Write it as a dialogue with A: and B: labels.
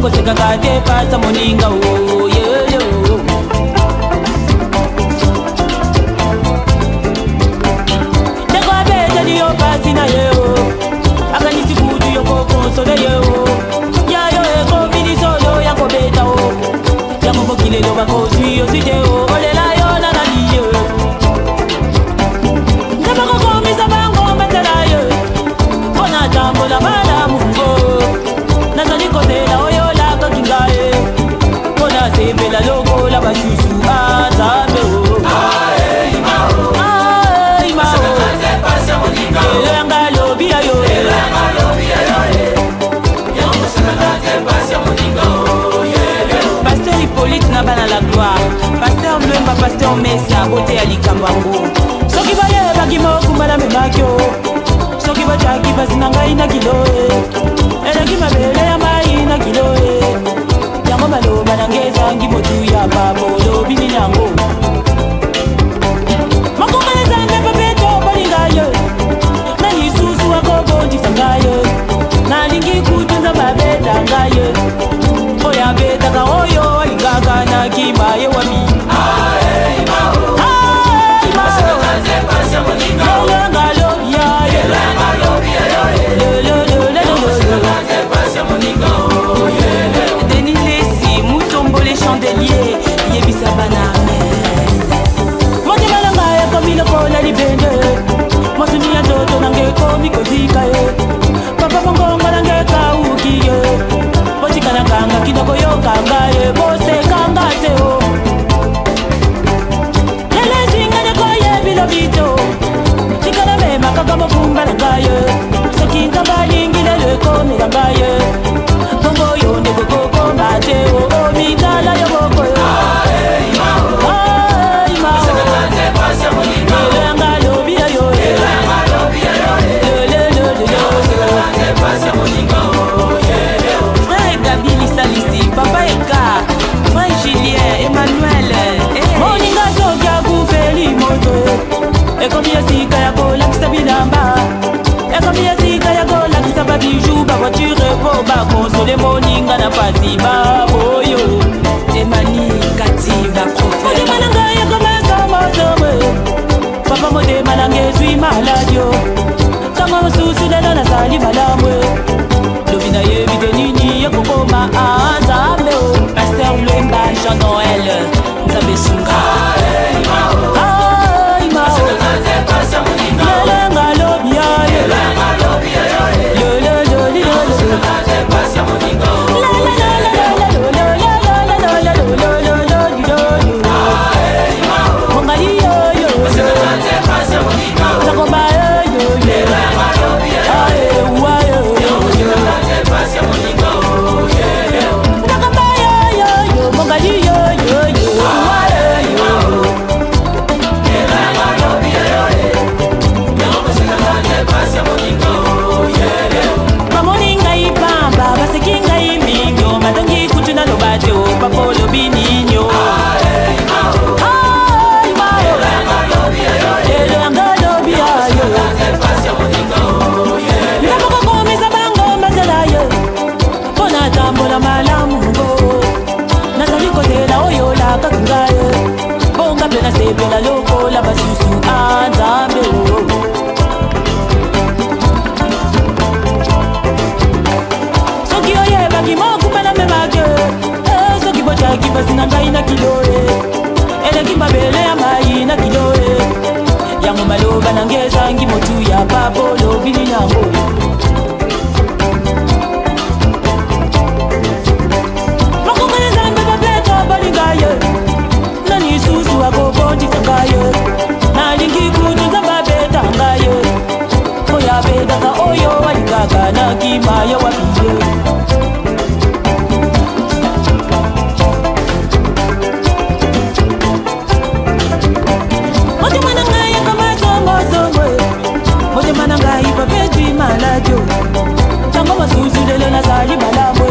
A: Kakate pasa moninga oh yeah yo. Deko abeta diyo pasi na yo. Akani sikudu yo koko sole yo. Ya yo eko bidi solo ya ko beta o. Ya mo bokile lo bako suyo sije o. Ole la yo na na diyo. Ndaba ko komisa bango metela yo. Kona jambo la mala mungo. Nazali kote la oyo. Sebe la logo la basusu azabe o. Ae mao, ae mao. Sekate pasya moninga. Elanga lobi ayo. Elanga lobi ayo. Yango sekate pasya moninga o. Pasteur Hippolyte na bana la gloire. Pasteur Mbemba, Pasteur Mesa, bote ya likambango. Soki baye baki mokuma na memakyo. Soki bachaki basinanga ina kiloe. Elaki mabele ya mai na kiloe. Yango maloba nangeza ngimotu ya babo lobi ni yango. Makumeza mbepa peto balingayo. Nani susu wako bondi sangayo. Nalingi kutunza babeta ngayo. Oya beta ka oyo alingaka na kimaye wami. Ae mao, ae mao. Masekate pasya moninga. Elanga lobi ayo. Elanga lobi ayo. Masekate pasya moninga. Les chandeliers, yebisa banane. Mote malanga ya komi loko la libende. Mosuni ya toto nange komi kozika ye. Papa mongonga nange kauki ye. Poti kanakanga kinoko yo kanga ye. Bose kanga te o. Lele zinga de koye bilo bito. Tikana me makakamo kumba nanga ye. Soki nkamba lingi lele komi nanga ye. Bongo yo nego koko mate o. Mitala yo boko yo. Ae mao, ae mao. Sekate pasya moninga. Elanga lobi ayo. Elanga lobi ayo. Sekate pasya moninga. Frère Gabili Salisi, Papa Eka, Frère Julien, Emmanuel. Moninga sokia kufeli moto. Ekomi yasika ya kola kisabilamba. Ekomi yasika ya kola kisababiju. Ba voiture po ba konsole moninga na pasi ba boyo. Emani kati ba prophète. Odi malanga ya komesa mozowe. Papa mode malange zui maladio. Kama susu dela na sali malamwe. Lobina ye vide nini ya kokoma azame o. Pasteur Mbemba, Jean Noël, Nzabe Sunga. Ae mao, ae mao. Sekate pasya moninga. Elanga lobi ayo. Elanga lobi ayo. Sekate pasya moninga. Papolo bininyo. Ae mao, ae mao. Elanga lobi ayo. Elanga lobi ayo. Sekate pasya moninga. Ndapoko komisa bango mazela yo. Kona tambola malamungo. Nazali kotela oyo la kakungaye. Bonga plena sepela loko la basusu anzambe o. Soki oye baki moku mena memake. Kiba sinanga ina kiloe. Ele kimba bele ya mai na kiloe. Yango maloba nangeza ngimotu ya papolo bini nango. Makungane zambe babeto balingaye. Nani susu wako bonji sangaye. Nalingi kutu zamba beta ngaye. Koya beta ka oyo walikaka na kima ya wapiye. Mananga ipa petri maladio. Tango masusu lelo na sali malamu.